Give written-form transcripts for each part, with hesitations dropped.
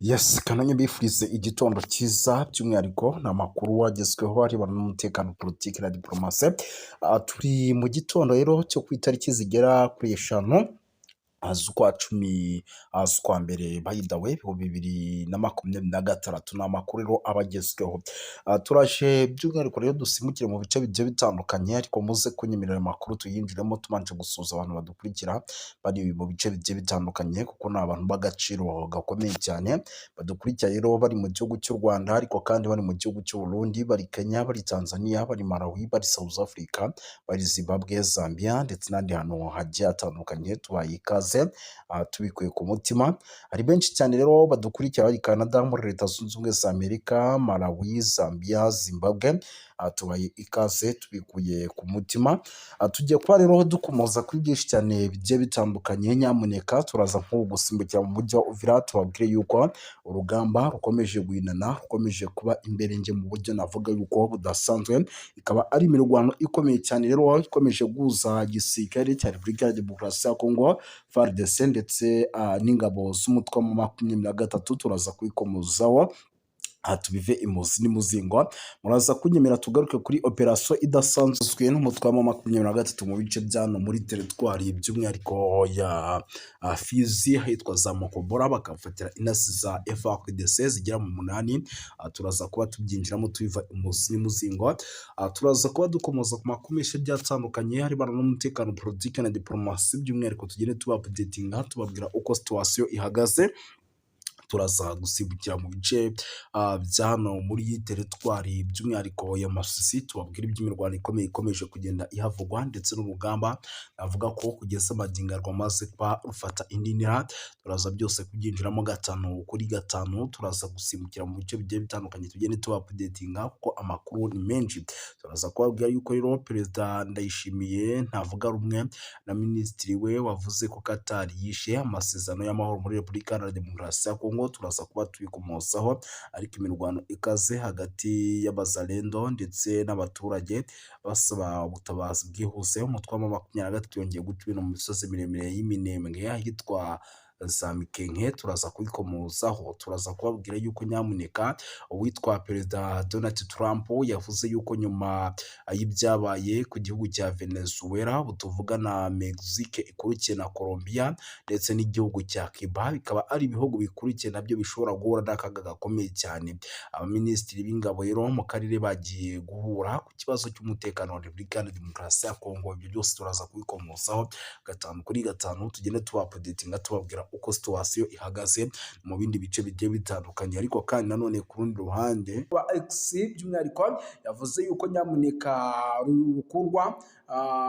Yes, kananye mbifurize igitondo cyiza by'umwihariko ni amakuru wagezweho arebana n'umutekano politiki na diplomasi. Turi mu gitondo rero cyo ku itariki zigera kuri eshanu z'ukwa cumi z'ukwa mbere bayidawe bibiri na makumyabiri na gatandatu. Ni amakuru rero aba agezweho. Turaje by'umwihariko rero dusimukire mu bice bigiye bitandukanye, ariko muze kunyemerera ayo makuru tuyinjiremo tubanje gusuhuza abantu badukurikira bari mu bice bigiye bitandukanye, kuko ni abantu b'agaciro gakomeye cyane badukurikira rero bari mu gihugu cy'u Rwanda, ariko kandi bari mu gihugu cy'u Burundi, bari Kenya, bari Tanzania, bari Malawi, bari South Africa, bari Zimbabwe, Zambia ndetse n'ahandi hantu hagiye hatandukanye. Tubaye ikaze tubikuye ku mutima. Hari benshi cyane rero badukurikira bari Canada, muri Leta Zunze Ubumwe za Amerika, Malawi, Zambia, Zimbabwe. Tubaye ikaze tubikuye ku mutima. Tugiye kuba rero dukomoza kuri byinshi cyane bigiye bitandukanye. Nyamuneka turaza nko gusimbukira mu mujyi wa Uvira, tubabwire yuko urugamba rukomeje guhinana, rukomeje kuba imbere nge mu buryo navuga yuko budasanzwe. Ikaba ari imirwano ikomeye cyane rero ikomeje guhuza igisirikare cya Repubulika ya Demokarasi ya Kongo FARDC ndetse n'ingabo z'umutwe wa M23. Turaza kubikomozaho tubive imuzi n'imuzingo. Muraza kunyemera tugaruke kuri operasiyo idasanzwe n'umutwe wa M23 mu bice byano muri teritwari by'umwihariko ya Fizi hitwa za Mokobora, bakafatira inasi za FARDC zigera mu 8. Turaza kuba tubyinjiramo tubiva imuzi n'imuzingo. Turaza kuba dukomoza ku makumisha byatandukanye haribana n'umutekano politiki na diplomasi, by'umwihariko tugende tuba updatinga tubabwira uko situation ihagaze. Turaza gusibukira mu bice bya hano muri teritwari by'umwihariko ya Masisi, tubabwira iby'imirwano ikomeye ikomeje kugenda ihavugwa, ndetse n'urugamba navuga ko kugeza magingo rwamaze kuba rufata indi ntera. Turaza byose kubyinjiramo gatanu kuri gatanu. Turaza gusimbukira mu bice bigiye bitandukanye tugende tuba updatinga kuko amakuru ni menshi. Turaza kubabwira yuko rero Perezida Ndayishimiye ntavuga rumwe na minisitiri we wavuze ko Qatar yishe amasezerano y'amahoro muri Repubulika ya Demokarasi ya Kongo. Turaza kuba tubikomosaho, ariko imirwano ikaze hagati y'abazalendo ndetse n'abaturage basaba ubutabazi bwihuse. Umutwe wa M23 yongeye gutwina mu misozi miremire y'Iminembwe ahitwa za Mikenke. Turaza kubikomozaho. Turaza kubabwira yuko nyamuneka uwitwa Perezida Donald Trump yavuze yuko nyuma y'ibyabaye ku gihugu cya Venezuela, butuvuga na Mexique ikurikiye na Colombia ndetse n'igihugu cya Cuba, bikaba ari ibihugu bikurikiye nabyo bishobora guhura n'akaga gakomeye cyane. Abaminisitiri b'ingabo rero mu karere bagiye guhura ku kibazo cy'umutekano wa Repubulika ya Demokarasi ya Kongo. Ibyo byose turaza kubikomosaho gatanu kuri gatanu, tugende tuba updatinga tubabwira uko situation ihagaze mu bindi bice bigiye bitandukanye. Ariko kandi nanone ku rundi ruhande wa X by'umwihariko yavuze yuko nyamuneka Rukundwa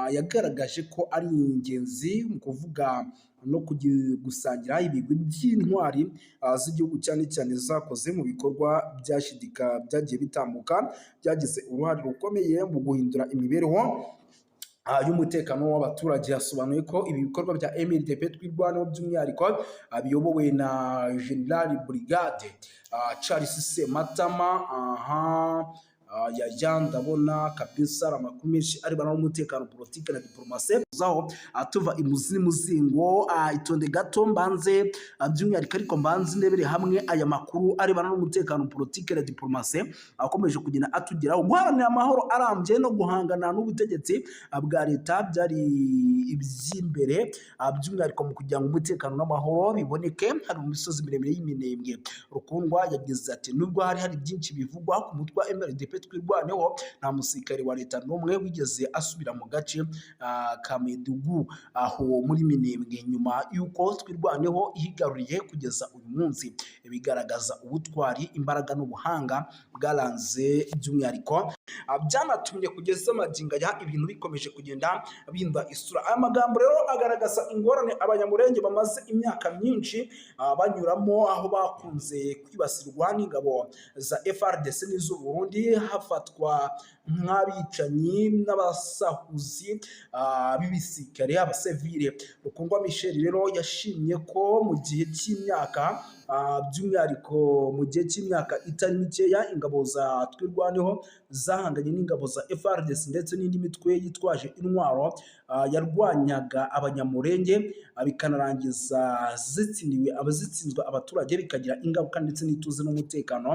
yagaragaje ko ari ingenzi mu kuvuga no gusangira ibigwi by'intwari z'igihugu, cyane cyane zakoze mu bikorwa byashidika byagiye bitambuka, byagize uruhare rukomeye mu guhindura imibereho y'umutekano w'abaturage. Yasobanuye ko ibi bikorwa bya MLDP twirwanaho by'umwihariko biyobowe na General Brigade Charles Sematama ndabona kabisa amakuru menshi aribana n'umutekano politiki na diplomasi zaho tuva imuzi n'umuzingo. Itonde gato mbanze by'umwihariko, ariko mbanze ndebere hamwe aya makuru aribana n'umutekano politiki na diplomasi akomeje kugenda atugeraho. Guharanira amahoro arambye no guhangana n'ubutegetsi bwa leta byari iby'imbere, by'umwihariko mu kugira ngo umutekano n'amahoro biboneke hari mu misozi miremire y'Iminembwe. Rukundwa yagize ati nubwo hari byinshi bivugwa ku mutwe wa MLDP twirwaneho, nta musirikare wa leta n'umwe wigeze asubira mu gace ka Medugu aho muri Minembwe nyuma y'uko twirwaneho ihigaruriye kugeza uyu munsi. Bigaragaza ubutwari, imbaraga n'ubuhanga bwaranze by'umwihariko byanatumye kugeza magingo aya ibintu bikomeje kugenda bihindura isura. Aya magambo rero agaragaza ingorane abanyamurenge bamaze imyaka myinshi banyuramo, aho bakunze kwibasirwa n'ingabo za FARDC n'iz'u Burundi, hafatwa nk'abicanyi n'abasahuzi b'ibisirikare abasivile. Rukundwa Michel rero yashimye ko mu gihe cy'imyaka by'umwihariko mu gihe cy'imyaka itari mikeya ingabo za twirwaneho zahanganye n'ingabo za FARDC ndetse n'indi mitwe yitwaje intwaro yarwanyaga abanyamurenge bikanarangiza zitsinzwe abaturage bikagira ingaruka ndetse n'ituze n'umutekano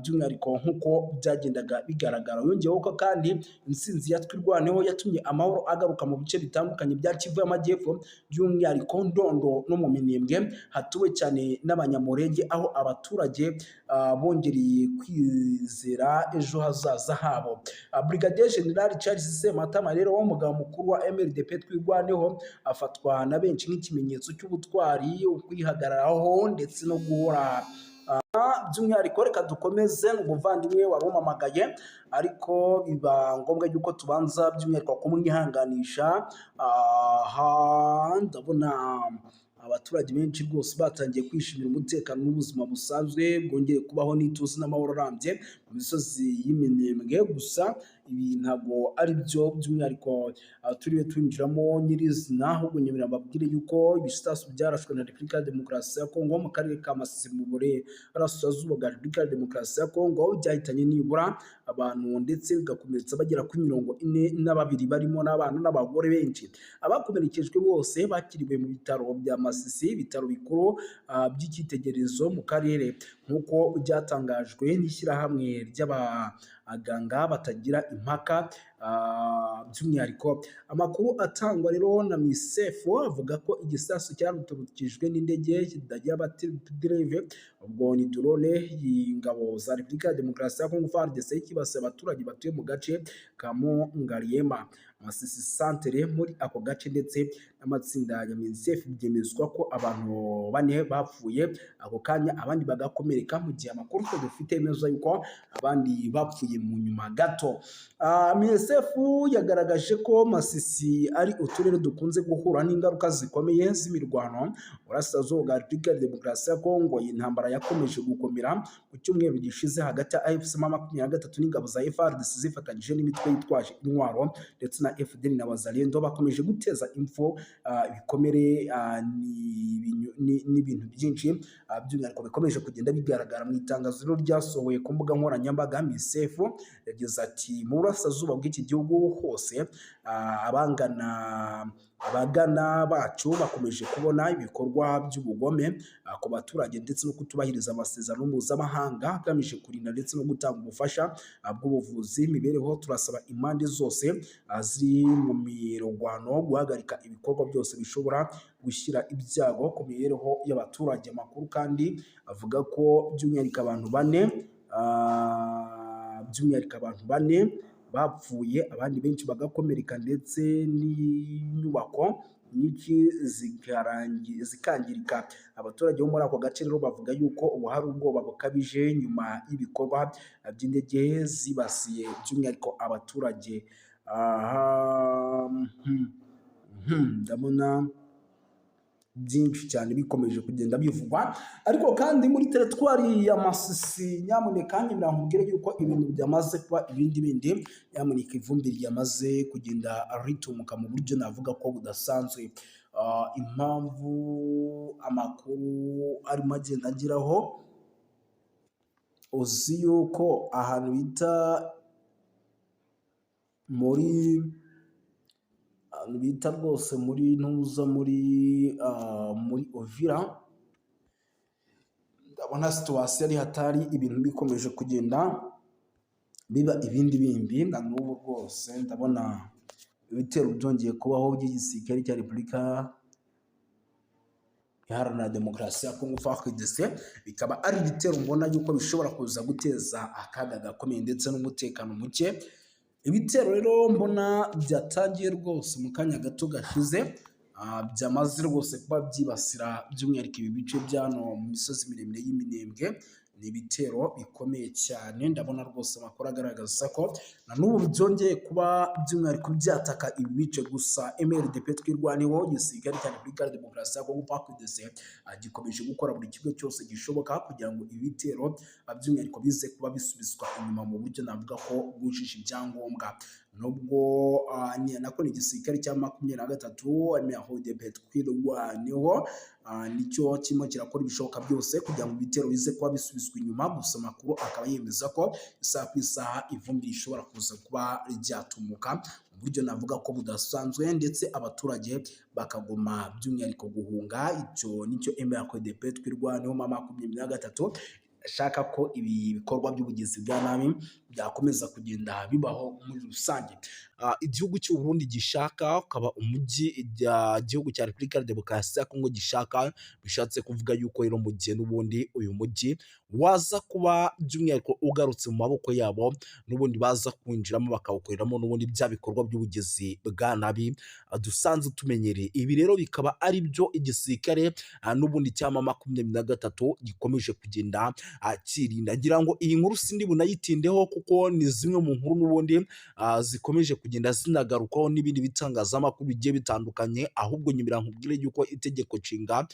by'umwihariko nk'uko byagendaga bigaragara. Yongeyeho ko kandi intsinzi ya twirwaneho yatumye amahoro agaruka mu bice bitandukanye bya Kivu y'Amajyepfo by'umwihariko Ndondo no mu Minembwe hatuwe cyane n'abanyamurenge, aho abaturage bongereye kwizera ejo hazaza habo. Brigadier General Charles Sematama rero umugaba mukuru wa MLDP twirwaneho afatwa na benshi nk'ikimenyetso cy'ubutwari, ukwihagararaho ndetse no guhora by'umwihariko. Reka dukomeze umuvandimwe wari umamagaye ariko biba ngombwa yuko tubanza by'umwihariko kumwihanganisha. Ndabona abaturage benshi rwose batangiye kwishimira umutekano n'ubuzima busanzwe bwongeye kubaho n'ituze n'amahoro arambye mu misozi y'Iminembwe. Gusa ibi ntabwo ari byo by'umwihariko turiwe twinjiramo nyirizina, ahubwo nyemera mbabwire yuko ibisasu byarashwe na Repubulika ya Demokarasi ya Kongo mu karere ka Masisi mu burasirazuba bwa Repubulika ya Demokarasi ya Kongo byahitanye nibura abantu ndetse bigakomeretsa bagera kuri 42 barimo n'abana n'abagore benshi. Abakomerekejwe bose bakiriwe mu bitaro bya Masisi, ibitaro bikuru by'icyitegererezo mu karere nk'uko byatangajwe n'ishyirahamwe ry'abaganga batagira impaka. By'umwihariko amakuru atangwa rero na MISEF avuga ko igisasu cyaruturukijwe n'indege kidagira abadereve, ubwo ni drone y'ingabo za Repubulika ya Demokarasi ya Kongo FARDC kibasiye abaturage batuye mu gace ka Mongaliema Masisi Centre muri ako gace, ndetse n'amatsinda ya MISEF byemezwa ko abantu 4 bapfuye ako kanya abandi bagakomereka, mu gihe amakuru ko dufite emeza yuko abandi bapfuye mu nyuma gato. MISEF yagaragaje ko Masisi ari uturere dukunze guhura n'ingaruka zikomeye z'imirwano burasirazuba bwa Repubulika ya Demokarasi ya Kongo. Intambara yakomeje gukomera ku cyumweru gishize hagati ya AFC-M23 n'ingabo za FARDC zifatanyije n'imitwe yitwaje intwaro ndetse na FDL na Wazalendo, bakomeje guteza impfu ibikomere n'ibintu byinshi by'umwihariko bikomeje kugenda bigaragara mu itangazo ryasohoye ku mbuga nkoranyambaga. MISEF yagize ati mu burasirazuba bw'iki gihugu hose abagana bacu bakomeje kubona ibikorwa by'ubugome ku baturage ndetse no kutubahiriza amasezerano mpuzamahanga agamije kurinda ndetse no gutanga ubufasha bw'ubuvuzi imibereho. Turasaba impande zose ziri mu mirwano guhagarika ibikorwa byose bishobora gushyira ibyago ku mibereho y'abaturage. Amakuru kandi avuga ko by'umwihariko abantu bane bapfuye, abandi benshi bagakomereka ndetse n'inyubako nyinshi zikangirika. Abaturage bo muri ako gace rero bavuga yuko ubu hari ubwoba bukabije nyuma y'ibikorwa by'indege zibasiye by'umwihariko abaturage. Ndabona byinshi cyane bikomeje kugenda bivugwa, ariko kandi muri teritwari ya Masisi nyamuneka nkubwire yuko ibintu byamaze kuba ibindi nyamuneka ivumbi ryamaze kugenda ritumuka mu buryo navuga ko budasanzwe. Impamvu amakuru arimo agenda ageraho, uzi yuko ahantu bita rwose muri ntuza muri Uvira, ndabona situwasiyo ari hatari, ibintu bikomeje kugenda biba ibindi na n'ubu rwose ndabona ibitero byongeye kubaho by'igisirikare cya Repubulika Iharanira Demokarasi ya Kongo FARDC, bikaba ari ibitero mbona yuko bishobora kuza guteza akaga gakomeye ndetse n'umutekano muke. Ibitero rero mbona byatangiye rwose mu kanya gato gashize, byamaze rwose kuba byibasira by'umwihariko ibi bice byano mu misozi miremire y'Iminembwe ni ibitero bikomeye cyane. Ndabona rwose amakuru agaragaza ko na n'ubu byongeye kuba by'umwihariko byataka ibi bice, gusa MRDP twirwaneho igisirikare cya Repubulika ya Demokarasi ya Kongo FARDC gikomeje gukora buri kimwe cyose gishoboka kugira ngo ibi bitero by'umwihariko bize kuba bisubizwa inyuma mu buryo navuga ko bwujuje ibyangombwa. Nubwo nako ni igisirikare cya 23 MRDP twirwaneho nicyo kirimo kirakora ibishoboka byose kugira ngo ibitero bize kuba bisubizwa inyuma, gusa amakuru akaba yemeza ko isaha ku isaha ivumbi rishobora kuza kuba ryatumuka mu buryo navuga ko budasanzwe, ndetse abaturage bakagoma by'umwihariko guhunga. Icyo nicyo MRDP twirwaneho 23 ashaka ko ibi bikorwa by'ubugizi bwa nabi byakomeza kugenda bibaho muri rusange. Igihugu cy'u Burundi gishaka ukaba umujyi igihugu cya Repubulika ya Demokarasi ya Kongo gishaka, bishatse kuvuga yuko rero mu gihe n'ubundi uyu mujyi waza kuba by'umwihariko ugarutse mu maboko yabo, n'ubundi baza kwinjiramo bakawukoreramo n'ubundi bya bikorwa by'ubugizi bwa nabi dusanzwe tumenyereye. Ibi rero bikaba ari byo igisirikare n'ubundi cya 23 gikomeje kugenda akirinda. Ngira ngo iyi nkuru sindi bunayitindeho kuko ni zimwe mu nkuru n'ubundi zikomeje kugenda zinagarukaho n'ibindi bitangazamakuru bigiye bitandukanye, ahubwo nyumira nkubwire yuko itegeko nshinga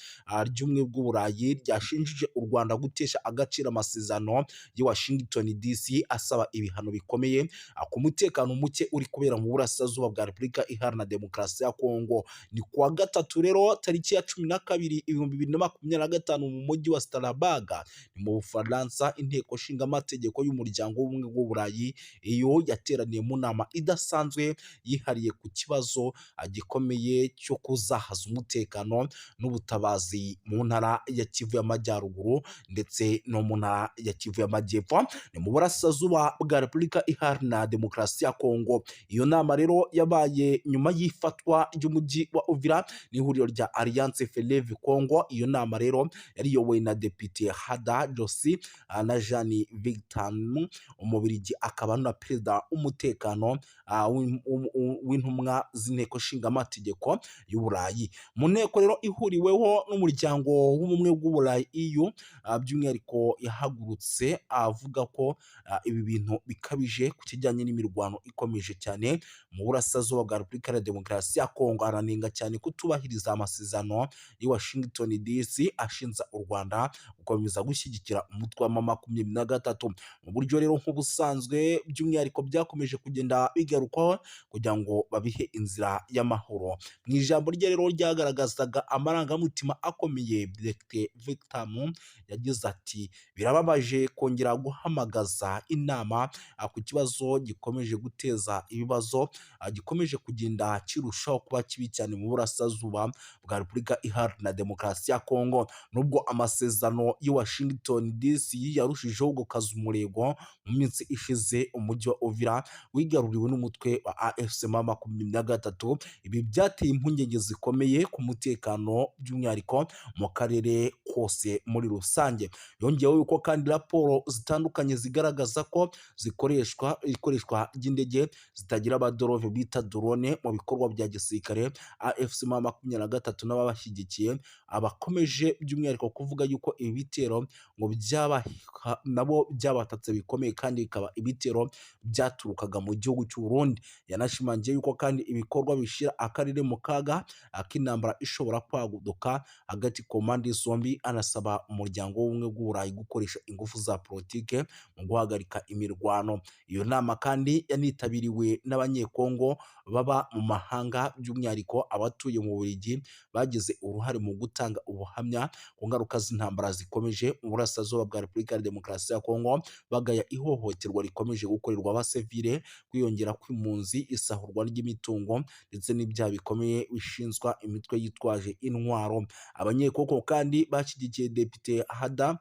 ry'ubumwe bw'Uburayi ryashinjije u Rwanda gutesha agaciro amasezerano ya Washington DC asaba ibihano bikomeye ku mutekano muke uri kubera mu burasirazuba bwa Repubulika Iharanira Demokarasi ya Kongo. Ni kuwa gatatu rero tariki ya 12/2025 mu mujyi wa Strasbourg ni mu Bufaransa, inteko nshinga amategeko y'umuryango w'ubumwe bw'Uburayi iyo yateraniye mu nama idasanzwe yihariye ku kibazo gikomeye cyo kuzahaza umutekano n'ubutabazi mu ntara ya Kivu y'Amajyaruguru ndetse no mu ntara ya Kivu y'Amajyepfo, ni mu burasirazuba bwa Repubulika Iharanira Demokarasi ya Kongo. Iyo nama rero yabaye nyuma y'ifatwa ry'umujyi wa Uvira n'ihuriro rya Alliance Fleuve Congo. Iyo nama rero yari yobowe na Depite Hada Josi na Jean Victor Umubirigi, akaba na perezida w'umutekano w'intumwa z'inteko nshinga amategeko y'Uburayi. Mu nteko rero ihuriweho n'umuryango w'ubumwe bw'Uburayi EU, by'umwihariko yahagurutse avuga ko ibi bintu bikabije ku kijyanye n'imirwano ikomeje cyane mu burasirazuba bwa Repubulika ya Demokarasi ya Kongo. Aranenga cyane kutubahiriza amasezerano ya Washington DC ashinja u Rwanda gukomeza gushyigikira umutwe wa 23 mu buryo rero nk'ubusanzwe by'umwihariko byakomeje kugenda bigarukwaho kugira ngo babihe inzira y'amahoro. Mu ijambo rye rero ryagaragazaga amarangamutima akomeye, Victor yagize ati birababaje kongera guhamagaza inama ku kibazo gikomeje guteza ibibazo, gikomeje kugenda kirushaho kuba kibi cyane mu burasirazuba bwa Repubulika Iharanira Demokarasi ya Kongo. Nubwo amasezerano ya Washington DC yarushijeho gukaza umurego mu minsi ishize, umujyi wa Uvira wigaruriwe n'umutwe wa AFC 23. Ibi byateye impungenge zikomeye ku mutekano by'umwihariko mu karere kose muri rusange. Yongeyeho yuko kandi raporo zitandukanye zigaragaza ko ikoreshwa ry'indege zitagira abadorove bita drone mu bikorwa bya gisirikare. AFC 23 n'ababashyigikiye abakomeje by'umwihariko kuvuga yuko ibi bitero ngo nabo byabatatse bikomeye kandi bikaba ibitero byaturukaga mu gihugu cy'u Burundi. Yanashimangiye yuko kandi ibikorwa bishira akarere mu kaga ak'intambara ishobora kwaguduka hagati ku mpande zombi, anasaba umuryango w'ubumwe bw'Uburayi gukoresha ingufu za politike mu guhagarika imirwano. Iyo nama kandi yanitabiriwe n'abanyekongo baba mu mahanga, by'umwihariko abatuye mu Bubiligi bagize uruhare mu gutanga ubuhamya ku ngaruka z'intambara zikomeje mu burasirazuba bwa Repubulika ya Demokarasi ya Kongo, bagaya ihohoterwa rikomeje gukorerwa abasivile, kwiyongera kw'impunzi, isahurwa ry'imitungo ndetse n'ibyaha bikomeye bishinzwa imitwe yitwaje intwaro. Abanyekongo kandi bashyigikiye Depite Hada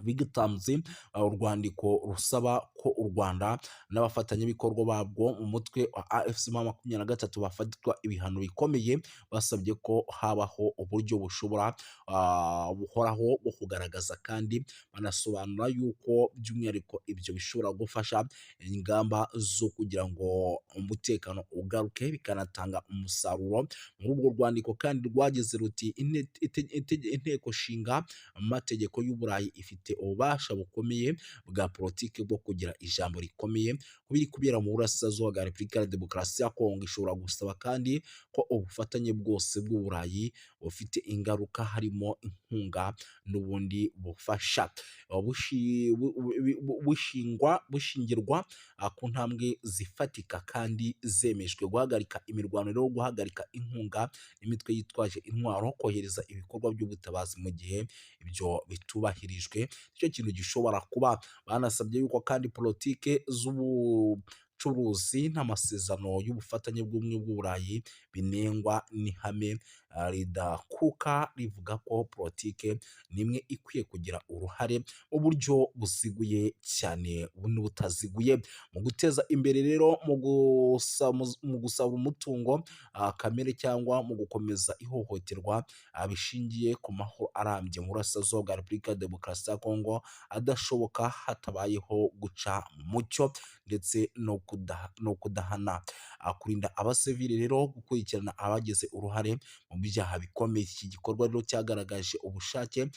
bigatamze urwandiko rusaba ko u Rwanda n'abafatanyabikorwa babwo mu mutwe wa AFC 23 bafatwa ibihano bikomeye, basabye ko habaho uburyo bushobora buhoraho bwo kugaragaza kandi banasobanura yuko by'umwihariko ibyo bishobora gufasha ingamba zo kugira ngo umutekano ugaruke bikanatanga umusaruro. Muri ubwo rwandiko kandi rwagize ruti inteko nshinga amategeko y'Uburayi ifite bafite ububasha bukomeye bwa politiki bwo kugira ijambo rikomeye ku biri kubera mu burasirazuba bwa Repubulika ya Demokarasi ya Kongo. Ishobora gusaba kandi ko ubufatanye bwose bw'Uburayi bufite ingaruka, harimo inkunga n'ubundi bufasha bushingirwa ku ntambwe zifatika kandi zemejwe: guhagarika imirwano no guhagarika inkunga n'imitwe yitwaje intwaro, kohereza ibikorwa by'ubutabazi mu gihe ibyo bitubahirijwe. Icyo kintu gishobora kuba. Banasabye yuko kandi politike z'ubucuruzi n'amasezerano y'ubufatanye bw'ubumwe bw'Uburayi binengwa n'ihame ridakuka rivuga ko politike nimwe ikwiye kugira uruhare mu buryo buziguye cyane n'ubutaziguye mu guteza imbere rero mu gusaba umutungo kamere cyangwa mu gukomeza ihohoterwa bishingiye ku mahoro arambye mu burasirazuba bwa Repubulika ya Demokarasi ya Kongo adashoboka hatabayeho guca mu mucyo ndetse no kudahana. Kurinda abasivili rero, gukurikirana abagize uruhare mu byaha bikomeye. Iki gikorwa rero cyagaragaje ubushake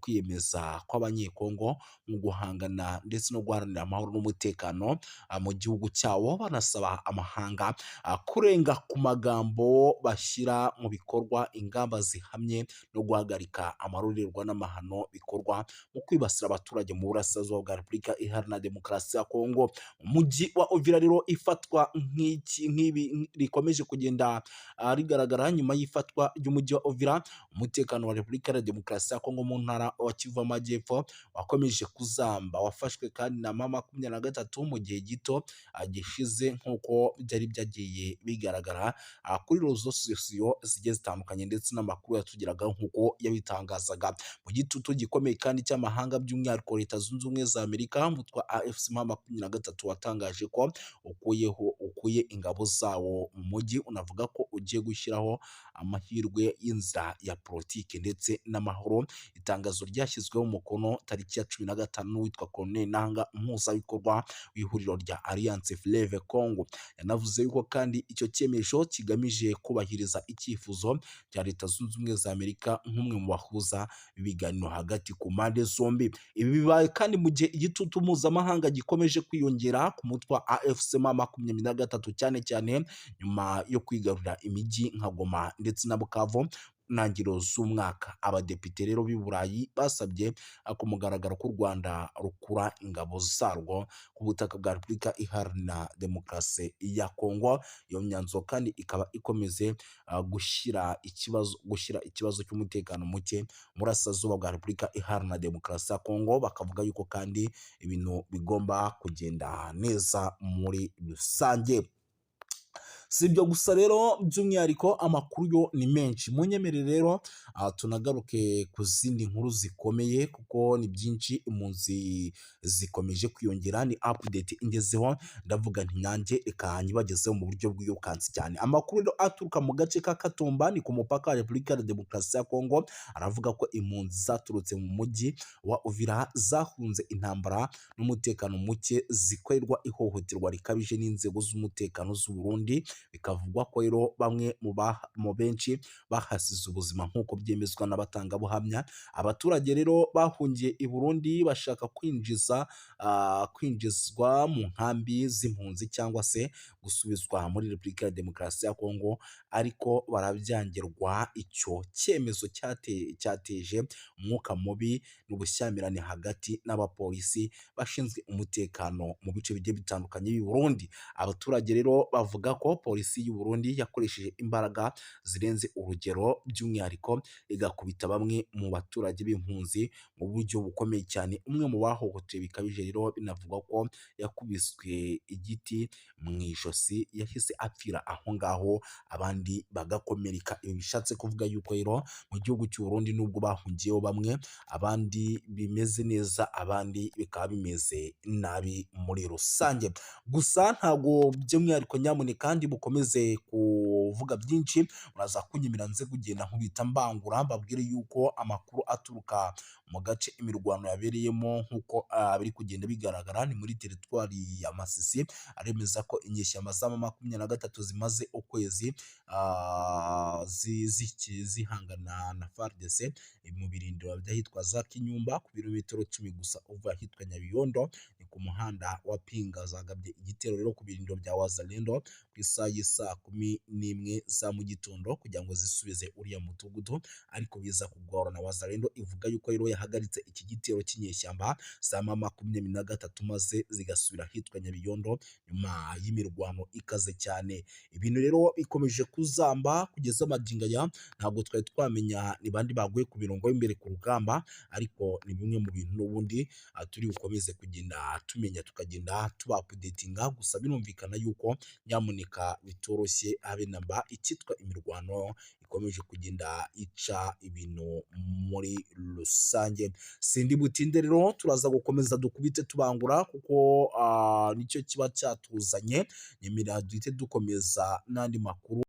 kwiyemeza kw'abanyekongo mu guhangana ndetse no guharanira amahoro n'umutekano mu gihugu cyabo, banasaba amahanga kurenga ku magambo bashyira mu bikorwa ingamba zihamye no guhagarika amarorerwa n'amahano bikorwa mu kwibasira abaturage mu burasirazuba bwa Repubulika Iharanira Demokarasi ya Kongo. Umujyi wa Uvira rero ifatwa nk'ibi rikomeje kugenda rigaragara nyuma y'ifatwa ry'umujyi wa Uvira. Umutekano wa Repubulika ya Demokarasi ya Kongo mu ntara wa Kivu Amajyepfo wakomeje kuzamba, wafashwe kandi na M23 mu gihe gito gishize, nk'uko byari byagiye bigaragara kuri rezo sosiyo zigiye zitandukanye ndetse n'amakuru yatugeragaho nk'uko yabitangazaga. Mu gitutu gikomeye kandi cy'amahanga, by'umwihariko Leta Zunze Ubumwe za Amerika, umutwe wa AFC M23 watangaje ko ukuye ingabo zawo mu mujyi, unavuga ko ugiye gushyiraho amahirwe y'inzira ya politiki ndetse n'amahoro. Itangazo ryashyizweho umukono tariki ya 15 witwa Colonel Nanga, umuhuzabikorwa w'ihuriro rya Alliance Fleuve Congo. Yanavuze yuko kandi icyo cyemezo kigamije kubahiriza icyifuzo cya Leta Zunze Ubumwe za Amerika nk'umwe mu bahuza ibiganiro hagati ku mpande zombi. Ibi bibaye kandi mu gihe igitutu mpuzamahanga gikomeje kwiyongera ku mutwe wa AFC M23, cyane cyane nyuma yo kwigarurira imijyi nka Goma ndetse na Bukavu ntangiriro z'umwaka. Abadepite rero b'i Burayi basabye ku mugaragaro ko u Rwanda rukura ingabo zarwo ku butaka bwa Repubulika Iharanira Demokarasi ya Kongo. Iyo myanzuro kandi ikaba ikomeze gushyira ikibazo cy'umutekano muke mu burasirazuba bwa Repubulika Iharanira Demokarasi ya Kongo. Bakavuga yuko kandi ibintu bigomba kugenda neza muri rusange. Si ibyo gusa rero, by'umwihariko amakuru yo ni menshi. Munyemerere rero tunagaruke ku zindi nkuru zikomeye kuko ni byinshi. Impunzi zikomeje kwiyongera, ni update ingezeho, ndavuga nti nanjye reka nyibagezeho mu buryo bw'iyokansi cyane. Amakuru rero aturuka mu gace ka Katumba, ni ku mupaka wa Repubulika ya Demokarasi ya Kongo, aravuga ko impunzi zaturutse mu mujyi wa Uvira zahunze intambara n'umutekano muke zikorerwa ihohoterwa rikabije n'inzego z'umutekano z'u Burundi. Bikavugwa ko rero bamwe mu benshi bahasize ubuzima nk'uko byemezwa n'abatangabuhamya. Abaturage rero bahungiye i Burundi bashaka kwinjizwa mu nkambi z'impunzi cyangwa se gusubizwa muri Repubulika ya Demokarasi ya Kongo, ariko barabyangirwa. Icyo cyemezo cyateje umwuka mubi n'ubushyamirane hagati n'abapolisi bashinzwe umutekano mu bice bigiye bitandukanye b'i Burundi. Abaturage rero bavuga ko polisi y'u Burundi yakoresheje imbaraga zirenze urugero, by'umwihariko igakubita bamwe mu baturage b'impunzi mu buryo bukomeye cyane. Umwe mu bahohotewe bikabije rero binavugwa ko yakubiswe igiti mu ijosi, yahise apfira aho ngaho, abandi bagakomereka. Ibi bishatse kuvuga yuko rero mu gihugu cy'u Burundi nubwo bahungiyeho bamwe, abandi bimeze neza, abandi bikaba bimeze nabi muri rusange. Gusa ntabwo by'umwihariko nyamune kandi bukomeze kuvuga byinshi, muraza kunyemera nze kugenda nkubita mbangura mbabwire yuko amakuru aturuka mu gace imirwano yabereyemo nk'uko biri kugenda bigaragara ni muri teritwari ya Masisi, aremeza ko inyeshyamba za M23 zimaze ukwezi zihangana na FARDC mu birindiro by'ahitwa za Kinyumba ku birometero 10 gusa uva ahitwa Nyabiyondo, ni ku muhanda wa Pinga. Zagabye igitero rero ku birindiro bya Wazalendo ku isaha y'isa 11 za mu gitondo kugira ngo zisubize uriya mudugudu, ariko biza kugorana. Wazalendo ivuga yuko rero yahagaritse iki gitero cy'inyeshyamba za M23 maze zigasubira ahitwa Nyabiyondo nyuma y'imirwano ikaze cyane. Ibintu rero ikomeje kuzamba kugeza magingo aya, ntabwo twari twamenya ni bandi baguye ku mirongo y'imbere ku rugamba, ariko ni bimwe mu bintu n'ubundi turi bukomeze kugenda tumenya tukagenda tuba updatinga. Gusa binumvikana yuko nyamuneka bitoroshye habe namba icyitwa imirwano ikomeje kugenda ica ibintu muri rusange. Sindi butinde rero turaza gukomeza dukubite tubangura kuko nicyo kiba cyatuzanye, nyemera duhite dukomeza n'andi makuru.